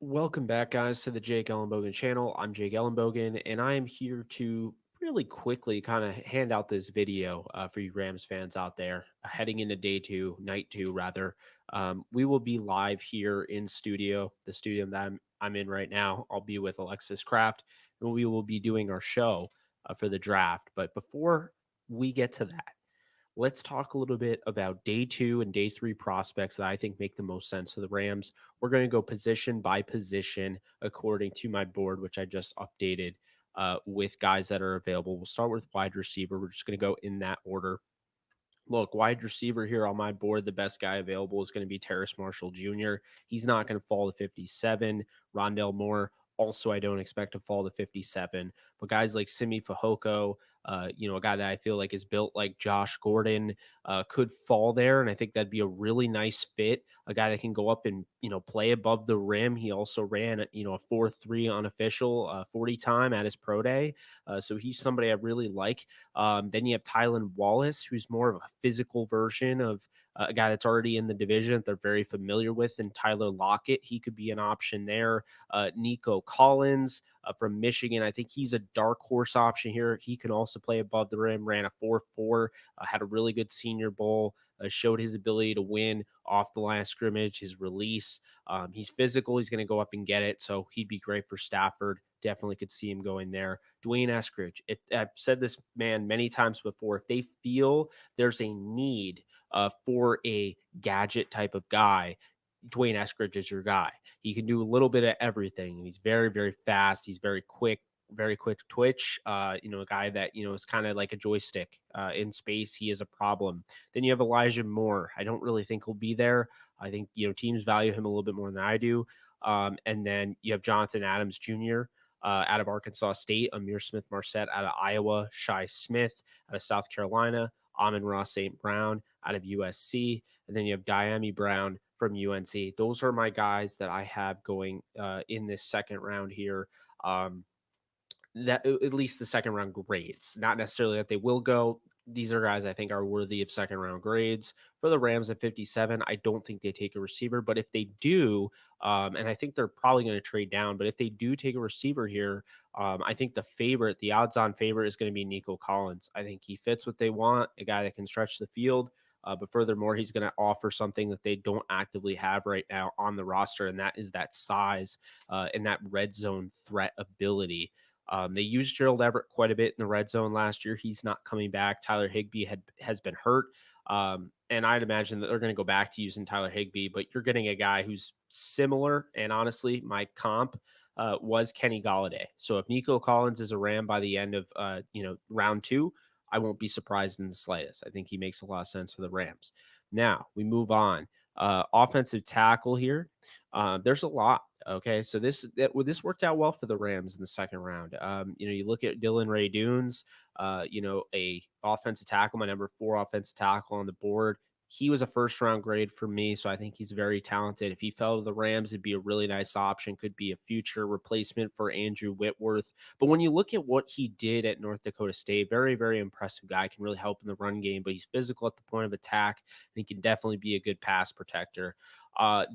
Welcome back, guys, to the Jake Ellenbogen channel. I'm Jake Ellenbogen, and I am here to really quickly kind of hand out this video for you Rams fans out there heading into night two, rather. We will be live here in studio, the studio that I'm in right now. I'll be with Alexis Kraft, and we will be doing our show for the draft. But before we get to that, let's talk a little bit about day two and day three prospects that I think make the most sense for the Rams. We're going to go position by position according to my board, which I just updated with guys that are available. We'll start with wide receiver. We're just going to go in that order. Look, wide receiver here on my board, the best guy available is going to be Terrace Marshall Jr. He's not going to fall to 57. Rondell Moore, also, I don't expect to fall to 57. But guys like Simi Fehoko, a guy that I feel like is built like Josh Gordon, could fall there. And I think that'd be a really nice fit. A guy that can go up and, play above the rim. He also ran, a 4.3 unofficial 40 time at his pro day. So he's somebody I really like. Then you have Tylan Wallace, who's more of a physical version of a guy that's already in the division that they're very familiar with. And Tyler Lockett, he could be an option there. Nico Collins from Michigan, I think he's a dark horse option here. He can also play above the rim, ran a 4.4, had a really good Senior Bowl, showed his ability to win off the line of scrimmage, his release. He's physical. He's going to go up and get it. So he'd be great for Stafford. Definitely could see him going there. Dwayne Eskridge. I've said this man many times before. If they feel there's a need for a gadget type of guy, Dwayne Eskridge is your guy. He can do a little bit of everything. He's very, very fast. He's very quick twitch. A guy that, is kind of like a joystick in space. He is a problem. Then you have Elijah Moore. I don't really think he'll be there. I think, teams value him a little bit more than I do. And then you have Jonathan Adams Jr. Out of Arkansas State, Amir Smith Marset out of Iowa, Shai Smith out of South Carolina, Amon-Ra St. Brown out of USC, and then you have Diami Brown from UNC. Those are my guys that I have going in this second round here. That at least the second round grades, not necessarily that they will go. These are guys I think are worthy of second round grades. For the Rams at 57, I don't think they take a receiver, but if they do, and I think they're probably going to trade down, but if they do take a receiver here, I think the odds on favorite is going to be Nico Collins. I think he fits what they want, a guy that can stretch the field. But furthermore, he's going to offer something that they don't actively have right now on the roster, and that is that size and that red zone threat ability. They used Gerald Everett quite a bit in the red zone last year. He's not coming back. Tyler Higbee has been hurt. And I'd imagine that they're going to go back to using Tyler Higbee, but you're getting a guy who's similar. And honestly, my comp was Kenny Galladay. So if Nico Collins is a Ram by the end of, round two, I won't be surprised in the slightest. I think he makes a lot of sense for the Rams. Now we move on. Offensive tackle here. There's a lot. Okay, so this worked out well for the Rams in the second round. You look at Dylan Ray Dunes, a offensive tackle, my number 4 offensive tackle on the board. He was a first round grade for me, so I think he's very talented. If he fell to the Rams, it'd be a really nice option. Could be a future replacement for Andrew Whitworth. But when you look at what he did at North Dakota State, very, very impressive guy. Can really help in the run game, but he's physical at the point of attack, and he can definitely be a good pass protector.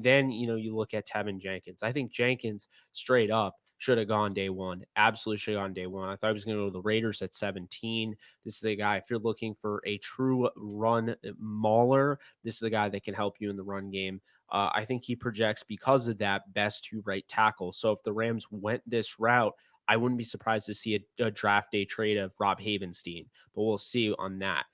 Then, you look at Tevin Jenkins. I think Jenkins straight up should have gone day one. Absolutely should have gone day one. I thought he was going to go to the Raiders at 17. This is a guy, if you're looking for a true run mauler, this is a guy that can help you in the run game. I think he projects because of that best to right tackle. So if the Rams went this route, I wouldn't be surprised to see a draft day trade of Rob Havenstein, but we'll see on that.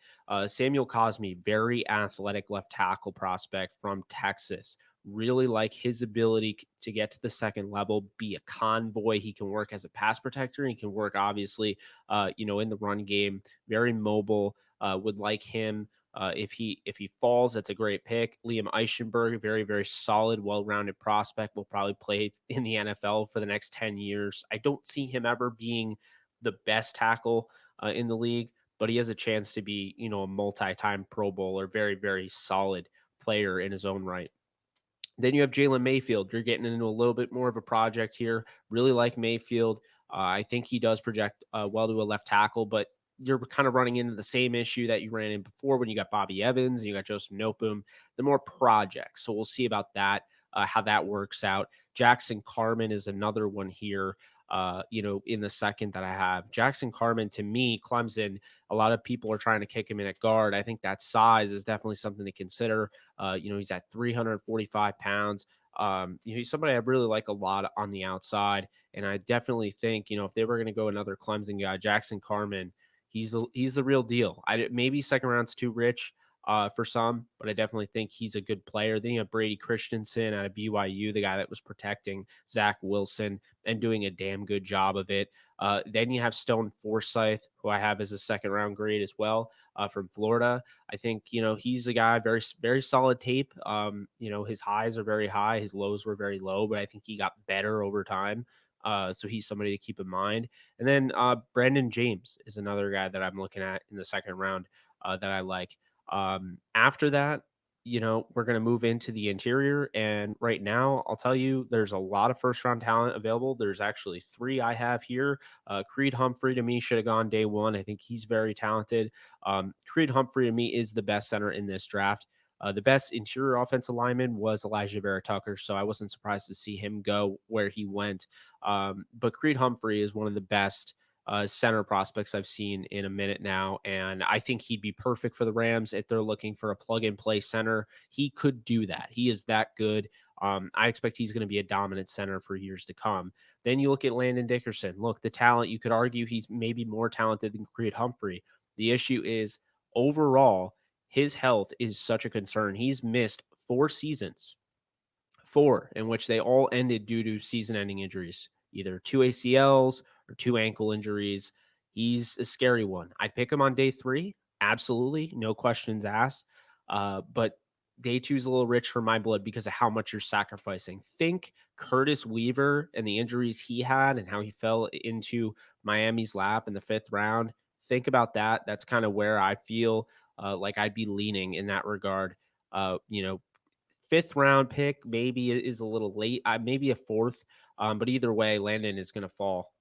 Samuel Cosme, very athletic left tackle prospect from Texas. Really like his ability to get to the second level, be a convoy. He can work as a pass protector. He can work, obviously, in the run game. Very mobile. Would like him. If he falls, that's a great pick. Liam Eichenberg, very, very solid, well-rounded prospect. Will probably play in the NFL for the next 10 years. I don't see him ever being the best tackle in the league, but he has a chance to be, a multi-time Pro Bowler, very, very solid player in his own right. Then you have Jalen Mayfield. You're getting into a little bit more of a project here. Really like Mayfield. I think he does project well to a left tackle, but you're kind of running into the same issue that you ran in before when you got Bobby Evans and you got Joseph Noteboom. The more projects. So we'll see about that. how that works out. Jackson Carman is another one here. In the second that I have Jackson Carman, to me, Clemson, a lot of people are trying to kick him in at guard. I think that size is definitely something to consider. He's at 345 pounds. He's somebody I really like a lot on the outside. And I definitely think, if they were going to go another Clemson guy, Jackson Carman, he's the real deal. Maybe second round's too rich for some, but I definitely think he's a good player. Then you have Brady Christensen out of BYU, the guy that was protecting Zach Wilson and doing a damn good job of it. Then you have Stone Forsythe, who I have as a second round grade as well, from Florida. I think, he's a guy, very, very solid tape. His highs are very high, his lows were very low, but I think he got better over time. So he's somebody to keep in mind. And then Brandon James is another guy that I'm looking at in the second round that I like. After that, we're going to move into the interior. And right now, I'll tell you, there's a lot of first round talent available. There's actually three I have here. Creed Humphrey, to me, should have gone day one. I think he's very talented. Creed Humphrey, to me, is the best center in this draft. The best interior offensive lineman was Elijah Vera Tucker, so I wasn't surprised to see him go where he went. But Creed Humphrey is one of the best center prospects I've seen in a minute now. And I think he'd be perfect for the Rams if they're looking for a plug and play center. He could do that. He is that good. I expect he's going to be a dominant center for years to come. Then you look at Landon Dickerson. Look, the talent, you could argue he's maybe more talented than Creed Humphrey. The issue is overall, his health is such a concern. He's missed 4 seasons, in which they all ended due to season ending injuries, either 2 ACLs or 2 ankle injuries. He's a scary one. I'd pick him on day 3. Absolutely. No questions asked. But day 2 is a little rich for my blood because of how much you're sacrificing. Think Curtis Weaver and the injuries he had and how he fell into Miami's lap in the 5th round. Think about that. That's kind of where I feel like I'd be leaning in that regard. Uh, you know, 5th round pick maybe is a little late. Maybe a 4th, but either way, Landon is going to fall.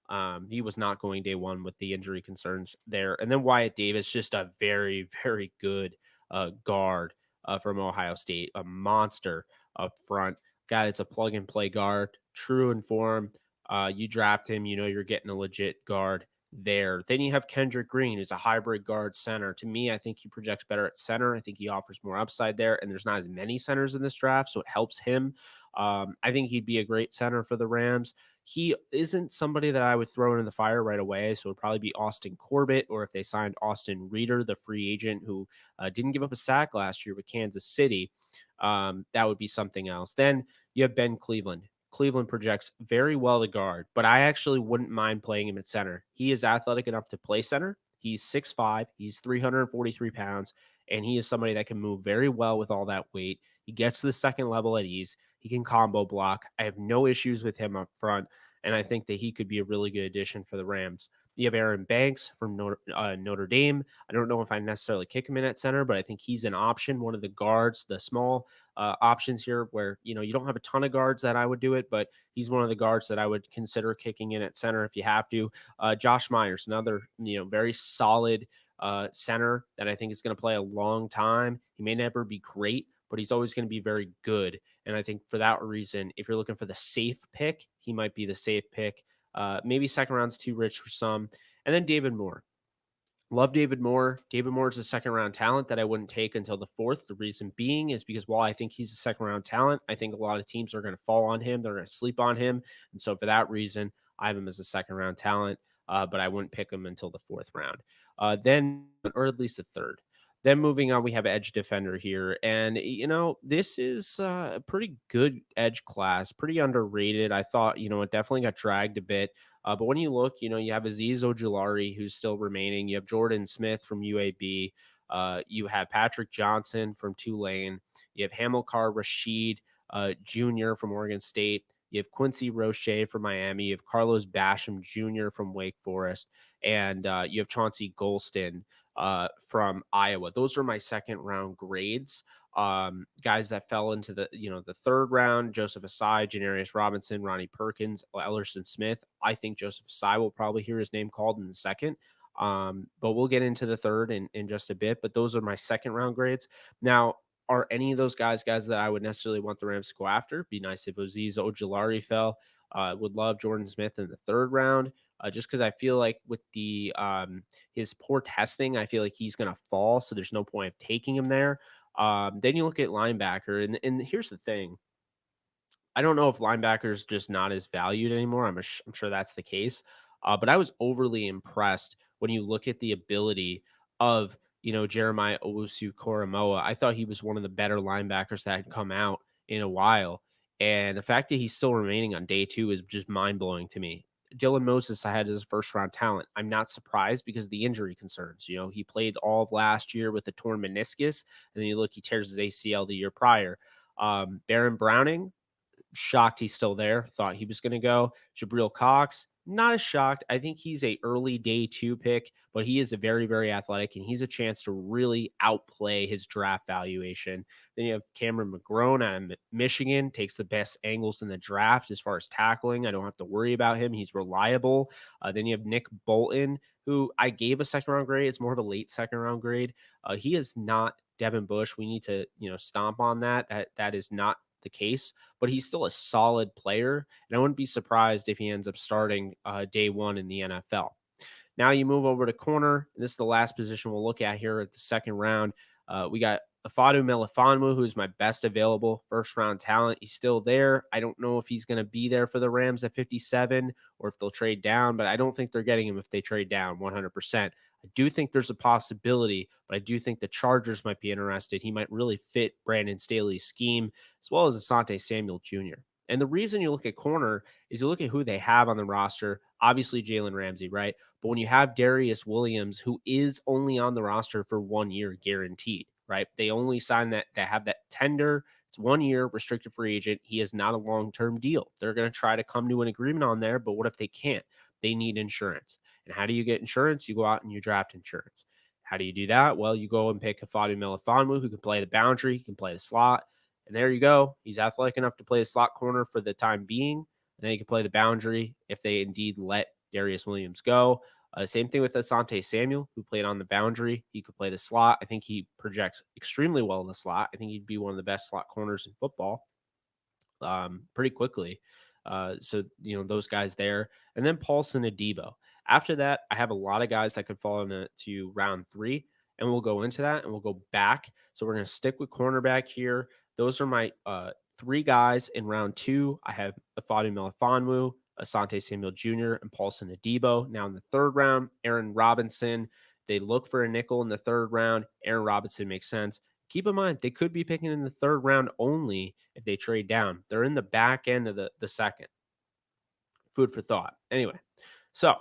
He was not going day 1 with the injury concerns there. And then Wyatt Davis, just a very, very good guard from Ohio State, a monster up front, guy that's a plug and play guard, true in form. You draft him, you're getting a legit guard there. Then you have Kendrick Green, who's a hybrid guard center. To me, I think he projects better at center. I think he offers more upside there, and there's not as many centers in this draft, so it helps him. I think he'd be a great center for the Rams. He isn't somebody that I would throw into the fire right away, so it would probably be Austin Corbett, or if they signed Austin Reeder, the free agent who didn't give up a sack last year with Kansas City, that would be something else. Then you have Ben Cleveland. Cleveland projects very well to guard, but I actually wouldn't mind playing him at center. He is athletic enough to play center. He's 6'5", he's 343 pounds, and he is somebody that can move very well with all that weight. He gets to the second level at ease. He can combo block. I have no issues with him up front, and I think that he could be a really good addition for the Rams. You have Aaron Banks from Notre Dame. I don't know if I necessarily kick him in at center, but I think he's an option, one of the guards, the small options here where, you don't have a ton of guards that I would do it, but he's one of the guards that I would consider kicking in at center if you have to. Josh Myers, another, very solid center that I think is going to play a long time. He may never be great, but he's always going to be very good. And I think for that reason, if you're looking for the safe pick, he might be the safe pick. Maybe second round's too rich for some. And then David Moore. Love David Moore. David Moore is a second round talent that I wouldn't take until the 4th. The reason being is because while I think he's a second round talent, I think a lot of teams are going to fall on him. They're going to sleep on him. And so for that reason, I have him as a second round talent, but I wouldn't pick him until the 4th round. Then, or at least the 3rd. Then moving on, we have edge defender here. And, this is a pretty good edge class, pretty underrated. I thought, it definitely got dragged a bit. But when you look, you have Azeez Ojulari, who's still remaining. You have Jordan Smith from UAB. You have Patrick Johnson from Tulane. You have Hamilcar Rashid Jr. from Oregon State. You have Quincy Roche from Miami. You have Carlos Basham Jr. from Wake Forest. And you have Chauncey Golston from Iowa. Those are my second round grades. Guys that fell into the 3rd round: Joseph Asai, Janarius Robinson, Ronnie Perkins, Ellerson Smith. I think Joseph Asai will probably hear his name called in the 2nd. But we'll get into the 3rd in just a bit. But those are my second round grades. Now, Are any of those guys that I would necessarily want the Rams to go after? Be nice if Azeez Ojulari fell. Would love Jordan Smith in the third round, just because I feel like with the his poor testing, I feel like he's going to fall. So there's no point of taking him there. Then you look at linebacker, and here's the thing: I don't know if linebackers just not as valued anymore. I'm sure that's the case. But I was overly impressed when you look at the ability of, Jeremiah Owusu-Koramoah. I thought he was one of the better linebackers that had come out in a while. And the fact that he's still remaining on day two is just mind blowing to me. Dylan Moses, I had as a first round talent. I'm not surprised because of the injury concerns. He played all of last year with a torn meniscus, and then you look, he tears his ACL the year prior. Baron Browning, shocked he's still there. Thought he was going to go. Jabril Cox, not as shocked. I think he's a early day two pick, but he is a very, very athletic, and he's a chance to really outplay his draft valuation. Then you have Cameron McGrone out of Michigan, takes the best angles in the draft as far as tackling. I don't have to worry about him. He's reliable. Then you have Nick Bolton, who I gave a second round grade. It's more of a late second round grade. He is not Devin Bush. We need to, stomp on that. That is not the case, but he's still a solid player. And I wouldn't be surprised if he ends up starting day one in the NFL. Now you move over to corner. This is the last position we'll look at here at the second round. We got Ifeatu Melifonwu, who's my best available first round talent. He's still there. I don't know if he's going to be there for the Rams at 57 or if they'll trade down, but I don't think they're getting him if they trade down 100%. I do think there's a possibility, but I do think the Chargers might be interested. He might really fit Brandon Staley's scheme, as well as Asante Samuel Jr. And the reason you look at corner is you look at who they have on the roster. Obviously, Jalen Ramsey, right? But when you have Darius Williams, who is only on the roster for 1 year guaranteed, right? They only sign that, they have that tender. It's 1 year restricted free agent. He is not a long-term deal. They're going to try to come to an agreement on there, but what if they can't? They need insurance. And how do you get insurance? You go out and you draft insurance. How do you do that? Well, you go and pick Ifeatu Melifonwu, who can play the boundary, he can play the slot. And there you go. He's athletic enough to play the slot corner for the time being. And then he can play the boundary if they indeed let Darius Williams go. Same thing with Asante Samuel, who played on the boundary. He could play the slot. I think he projects extremely well in the slot. I think he'd be one of the best slot corners in football pretty quickly. So, those guys there. And then Paulson Adebo. After that, I have a lot of guys that could fall into round 3, and we'll go into that and we'll go back. So we're going to stick with cornerback here. Those are my 3 guys in round 2. I have Ifeatu Melifonwu, Asante Samuel Jr., and Paulson Adebo. Now in the third round, Aaron Robinson. They look for a nickel in the third round. Aaron Robinson makes sense. Keep in mind, they could be picking in the third round only if they trade down. They're in the back end of the second. Food for thought. Anyway, so,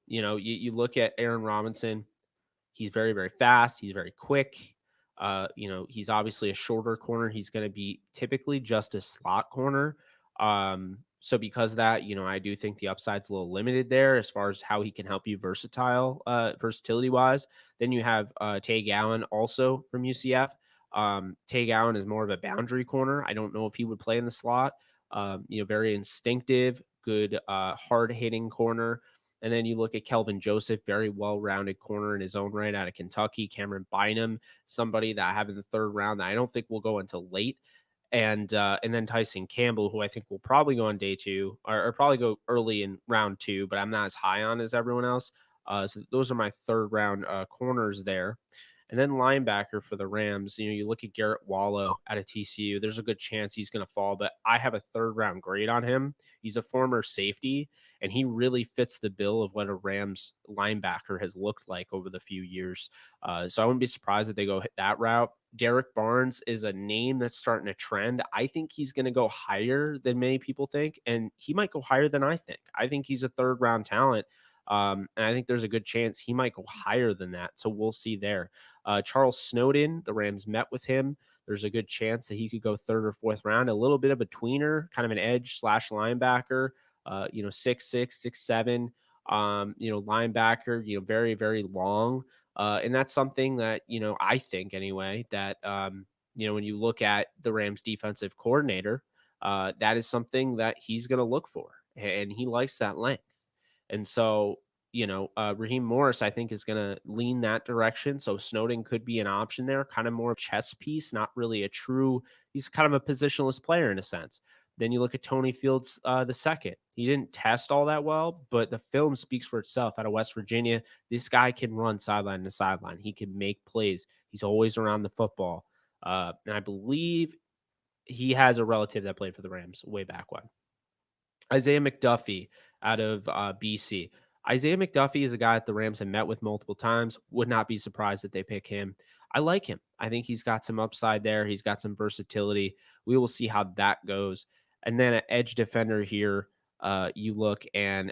you look at Aaron Robinson. He's very, very fast. He's very quick. He's obviously a shorter corner. He's going to be typically just a slot corner. So because of that, I do think the upside's a little limited there as far as how he can help you versatility wise. Then you have Tay Gowan also from UCF. Tay Gowan is more of a boundary corner. I don't know if he would play in the slot. Very instinctive, good, hard hitting corner. And then you look at Kelvin Joseph, very well-rounded corner in his own right out of Kentucky. Cameron Bynum, somebody that I have in the third round that I don't think will go until late. And then Tyson Campbell, who I think will probably go on day 2 or probably go early in round 2, but I'm not as high on as everyone else. So those are my third round corners there. And then linebacker for the Rams, you look at Garrett Wallow out of TCU. There's a good chance he's going to fall, but I have a third round grade on him. He's a former safety, and he really fits the bill of what a Rams linebacker has looked like over the few years. So I wouldn't be surprised if they go hit that route. Derek Barnes is a name that's starting to trend. I think he's going to go higher than many people think, and he might go higher than I think. I think he's a third round talent. And I think there's a good chance he might go higher than that. So we'll see there. Charles Snowden, the Rams met with him. There's a good chance that he could go third or fourth round. A little bit of a tweener, kind of an edge / linebacker. 6'6", 6'7", linebacker. Very, very long. And that's something that I think anyway that when you look at the Rams defensive coordinator, that is something that he's going to look for, and he likes that length. And so, Raheem Morris, I think, is going to lean that direction. So Snowden could be an option there, kind of more chess piece, not really a true. He's kind of a positionless player in a sense. Then you look at Tony Fields the second. He didn't test all that well, but the film speaks for itself. Out of West Virginia, this guy can run sideline to sideline. He can make plays. He's always around the football. And I believe he has a relative that played for the Rams way back when. Isaiah McDuffie out of BC. Isaiah McDuffie is a guy that the Rams have met with multiple times. Would not be surprised if they pick him. I like him. I think he's got some upside there. He's got some versatility. We will see how that goes. And then an edge defender here, you look, and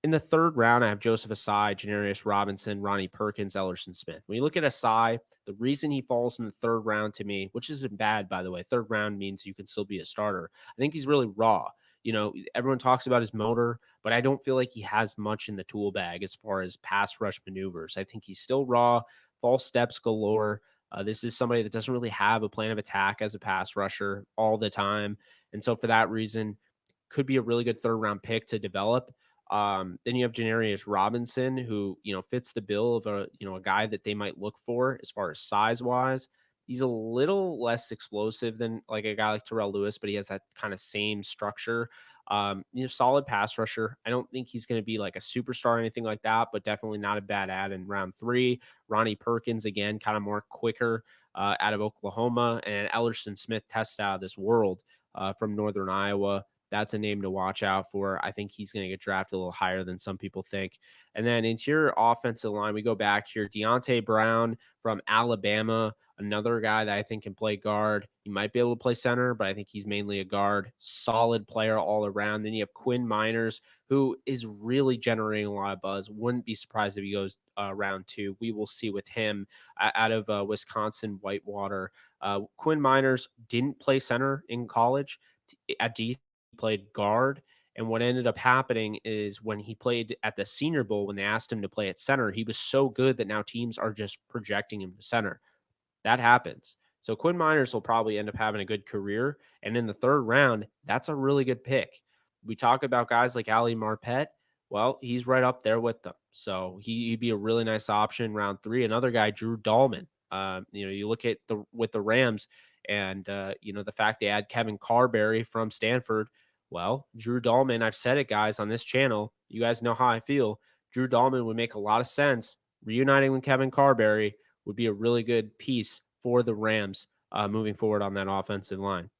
in the third round, I have Joseph Asai, Janarius Robinson, Ronnie Perkins, Ellerson Smith. When you look at Asai, the reason he falls in the third round to me, which isn't bad, by the way, third round means you can still be a starter. I think he's really raw. Everyone talks about his motor, but I don't feel like he has much in the tool bag as far as pass rush maneuvers. I think he's still raw, false steps galore. This is somebody that doesn't really have a plan of attack as a pass rusher all the time. And so for that reason, could be a really good third round pick to develop. Then you have Janarius Robinson, who fits the bill of a guy that they might look for as far as size wise. He's a little less explosive than like a guy like Terrell Lewis, but he has that kind of same structure. Solid pass rusher. I don't think he's going to be like a superstar or anything like that, but definitely not a bad ad in round 3. Ronnie Perkins, again, kind of more quicker out of Oklahoma, and Ellerson Smith tested out of this world from Northern Iowa. That's a name to watch out for. I think he's going to get drafted a little higher than some people think. And then interior offensive line, we go back here. Deontay Brown from Alabama, another guy that I think can play guard. He might be able to play center, but I think he's mainly a guard. Solid player all around. Then you have Quinn Miners, who is really generating a lot of buzz. Wouldn't be surprised if he goes round 2. We will see with him out of Wisconsin Whitewater. Quinn Miners didn't play center in college. At DC, played guard. And what ended up happening is when he played at the Senior Bowl, when they asked him to play at center, he was so good that now teams are just projecting him to center. That happens. So Quinn Miners will probably end up having a good career. And in the third round, that's a really good pick. We talk about guys like Ali Marpet. Well, he's right up there with them. So he'd be a really nice option round 3. Another guy, Drew Dahlman. You look at the Rams and, the fact they add Kevin Carberry from Stanford. Well, Drew Dahlman, I've said it, guys, on this channel. You guys know how I feel. Drew Dahlman would make a lot of sense. Reuniting with Kevin Carberry would be a really good piece for the Rams moving forward on that offensive line.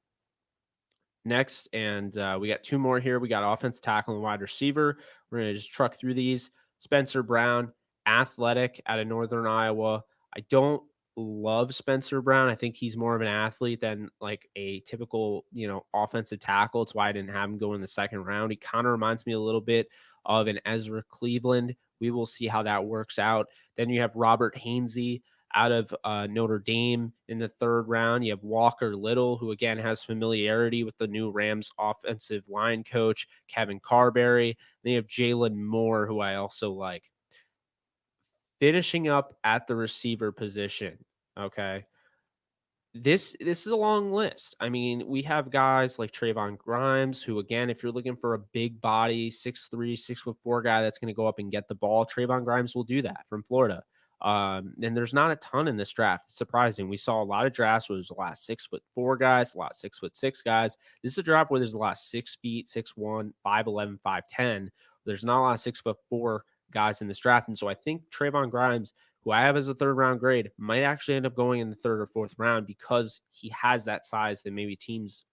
Next, and we got 2 more here. We got offense tackle and wide receiver. We're going to just truck through these. Spencer Brown, athletic out of Northern Iowa. I don't love Spencer Brown. I think he's more of an athlete than like a typical, offensive tackle. It's why I didn't have him go in the second round. He kind of reminds me a little bit of an Ezra Cleveland. We will see how that works out. Then you have Robert Hainsey out of Notre Dame in the third round. You have Walker Little, who again has familiarity with the new Rams offensive line coach, Kevin Carberry. Then you have Jalen Moore, who I also like. Finishing up at the receiver position, okay? This is a long list. I mean, we have guys like Trayvon Grimes, who, again, if you're looking for a big body, 6'3", 6'4" guy that's going to go up and get the ball, Trayvon Grimes will do that from Florida. And there's not a ton in this draft. It's surprising. We saw a lot of drafts where there's a lot of 6'4" guys, a lot of 6'6" guys. This is a draft where there's a lot of 6 feet, 6'1", 5'11", 5'10". There's not a lot of 6'4" guys in this draft. And so I think Trayvon Grimes, who I have as a third round grade, might actually end up going in the third or fourth round because he has that size that maybe teams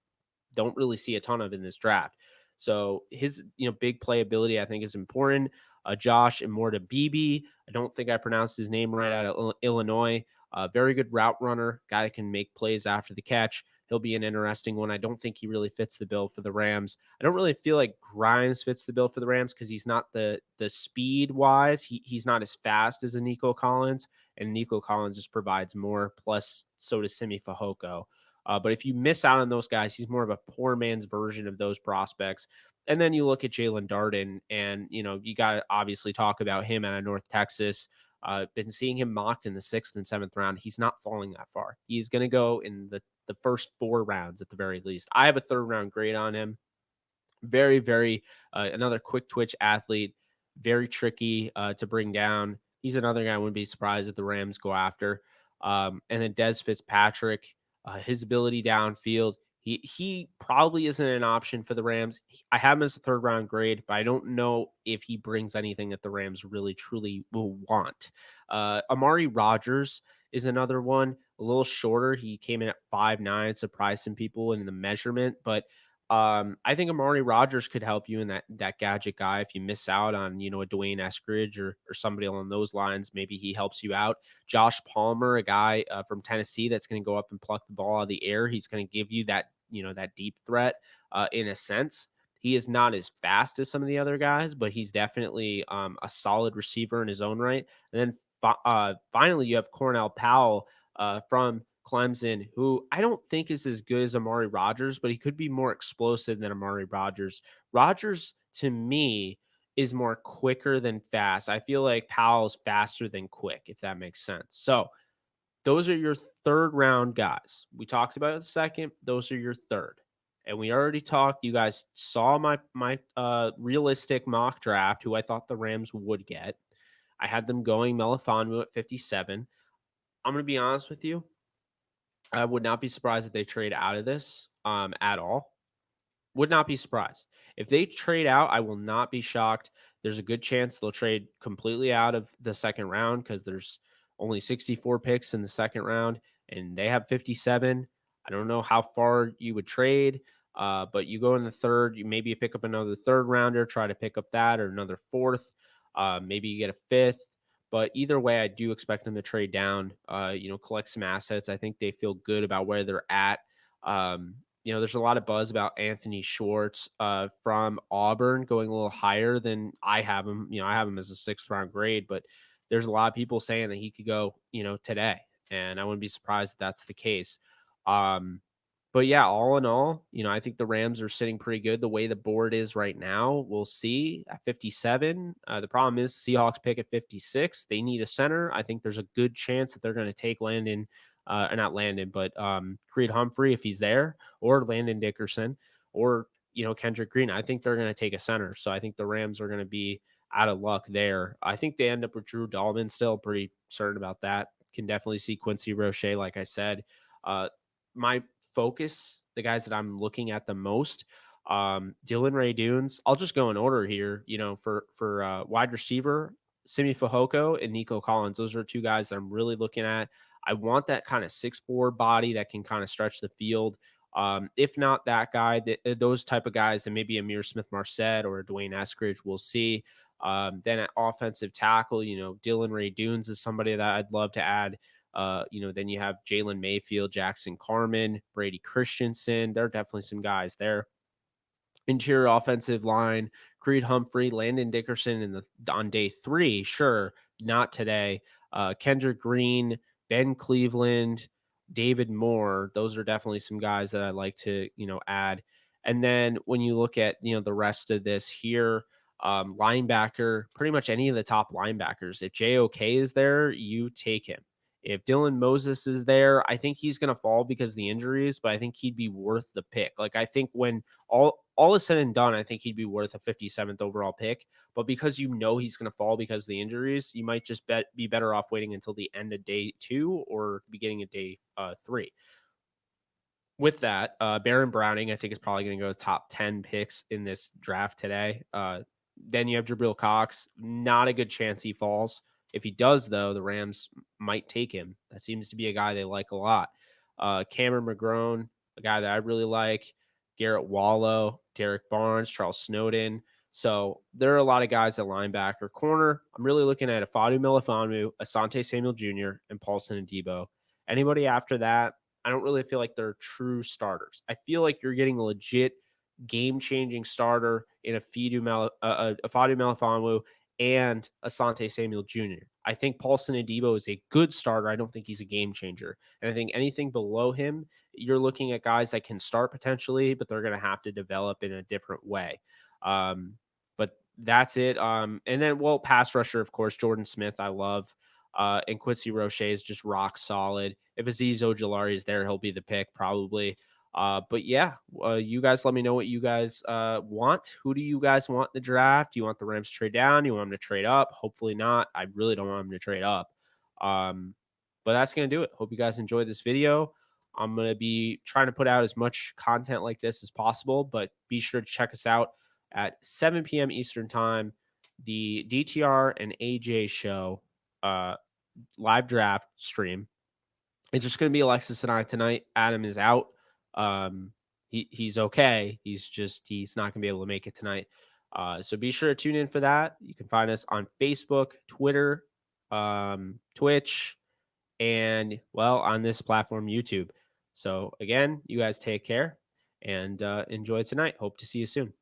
don't really see a ton of in this draft. So his, big playability, I think, is important. Josh Imortabibi, I don't think I pronounced his name right, out of Illinois. Very good route runner, guy that can make plays after the catch. He'll be an interesting one. I don't think he really fits the bill for the Rams. I don't really feel like Grimes fits the bill for the Rams because he's not the speed wise. He's not as fast as a Nico Collins, and Nico Collins just provides more. Plus, so does Simi Fehoko. But if you miss out on those guys, he's more of a poor man's version of those prospects. And then you look at Jalen Darden, and you got to obviously talk about him out of North Texas. Been seeing him mocked in the 6th and 7th round. He's not falling that far. He's going to go in the first 4 rounds at the very least. I have a third round grade on him. Very, very another quick twitch athlete. very tricky to bring down. He's another guy I wouldn't be surprised if the Rams go after. And then Des Fitzpatrick, his ability downfield, he probably isn't an option for the Rams. I have him as a third round grade, but I don't know if he brings anything that the Rams really truly will want. Amari Rogers is another one, a little shorter. He came in at 5'9", surprised some people in the measurement, but I think Amari Rogers could help you in that gadget guy. If you miss out on, a Dwayne Eskridge or somebody along those lines, maybe he helps you out. Josh Palmer, a guy from Tennessee that's going to go up and pluck the ball out of the air. He's going to give you that, that deep threat in a sense. He is not as fast as some of the other guys, but he's definitely a solid receiver in his own right. And then finally, you have Cornell Powell from Clemson, who I don't think is as good as Amari Rogers, but he could be more explosive than Amari Rogers. Rogers, to me, is more quicker than fast. I feel like Powell's faster than quick, if that makes sense. So those are your third round guys. We talked about it second. Those are your third. And we already talked. You guys saw my realistic mock draft, who I thought the Rams would get. I had them going Melifonwu at 57. I'm going to be honest with you. I would not be surprised if they trade out of this at all. Would not be surprised. If they trade out, I will not be shocked. There's a good chance they'll trade completely out of the second round because there's only 64 picks in the second round and they have 57. I don't know how far you would trade, but you go in the third, maybe you pick up another third rounder, try to pick up that or another fourth. Maybe you get a fifth. But either way, I do expect them to trade down, collect some assets. I think they feel good about where they're at. There's a lot of buzz about Anthony Schwartz from Auburn going a little higher than I have him. I have him as a 6th round grade, but there's a lot of people saying that he could go, today. And I wouldn't be surprised if that's the case. But yeah, all in all, I think the Rams are sitting pretty good the way the board is right now. We'll see at 57. The problem is Seahawks pick at 56. They need a center. I think there's a good chance that they're going to take Landon, not Landon, but Creed Humphrey if he's there, or Landon Dickerson, or Kendrick Green. I think they're going to take a center. So I think the Rams are going to be out of luck there. I think they end up with Drew Dahlman. Still pretty certain about that. Can definitely see Quincy Roche, like I said. My focus, the guys that I'm looking at the most, Dylan Ray Dunes. I'll just go in order here. For wide receiver, Simi Fehoko and Nico Collins. Those are two guys that I'm really looking at. I want that kind of 6'4" body that can kind of stretch the field. If not that guy, those type of guys, then maybe Amir Smith-Marset or Dwayne Eskridge, we'll see. Then at offensive tackle, Dylan Ray Dunes is somebody that I'd love to add. Then you have Jalen Mayfield, Jackson Carman, Brady Christensen. There are definitely some guys there. Interior offensive line, Creed Humphrey, Landon Dickerson on day 3. Sure, not today. Kendrick Green, Ben Cleveland, David Moore. Those are definitely some guys that I'd like to, add. And then when you look at, the rest of this here, linebacker, pretty much any of the top linebackers. If JOK is there, you take him. If Dylan Moses is there, I think he's going to fall because of the injuries, but I think he'd be worth the pick. Like, I think when all is said and done, I think he'd be worth a 57th overall pick. But because he's going to fall because of the injuries, you might just be better off waiting until the end of day 2 or beginning of day 3. With that, Baron Browning, I think, is probably going to go top 10 picks in this draft today. Then you have Jabril Cox. Not a good chance he falls. If he does, though, the Rams might take him. That seems to be a guy they like a lot. Cameron McGrone, a guy that I really like. Garrett Wallow, Derek Barnes, Charles Snowden. So there are a lot of guys at linebacker. Corner, I'm really looking at Afadu Melifonwu, Asante Samuel Jr., and Paulson Adebo. Anybody after that, I don't really feel like they're true starters. I feel like you're getting a legit game-changing starter in Afadu Melifonwu and Asante Samuel Jr. I think Paulson Adebo is a good starter. I don't think he's a game changer. And I think anything below him, you're looking at guys that can start potentially, but they're going to have to develop in a different way. But that's it. And then, pass rusher, of course, Jordan Smith, I love. And Quincy Roche is just rock solid. If Azeez Ojulari is there, he'll be the pick probably. But yeah, you guys let me know what you guys want. Who do you guys want in the draft? Do you want the Rams to trade down? Do you want them to trade up? Hopefully not. I really don't want them to trade up. Um, but that's going to do it. Hope you guys enjoyed this video. I'm going to be trying to put out as much content like this as possible, but be sure to check us out at 7 p.m. Eastern Time, the DTR and AJ show live draft stream. It's just going to be Alexis and I tonight. Adam is out. He's okay. He's not going to be able to make it tonight. So be sure to tune in for that. You can find us on Facebook, Twitter, Twitch, and well, on this platform, YouTube. So again, you guys take care and enjoy tonight. Hope to see you soon.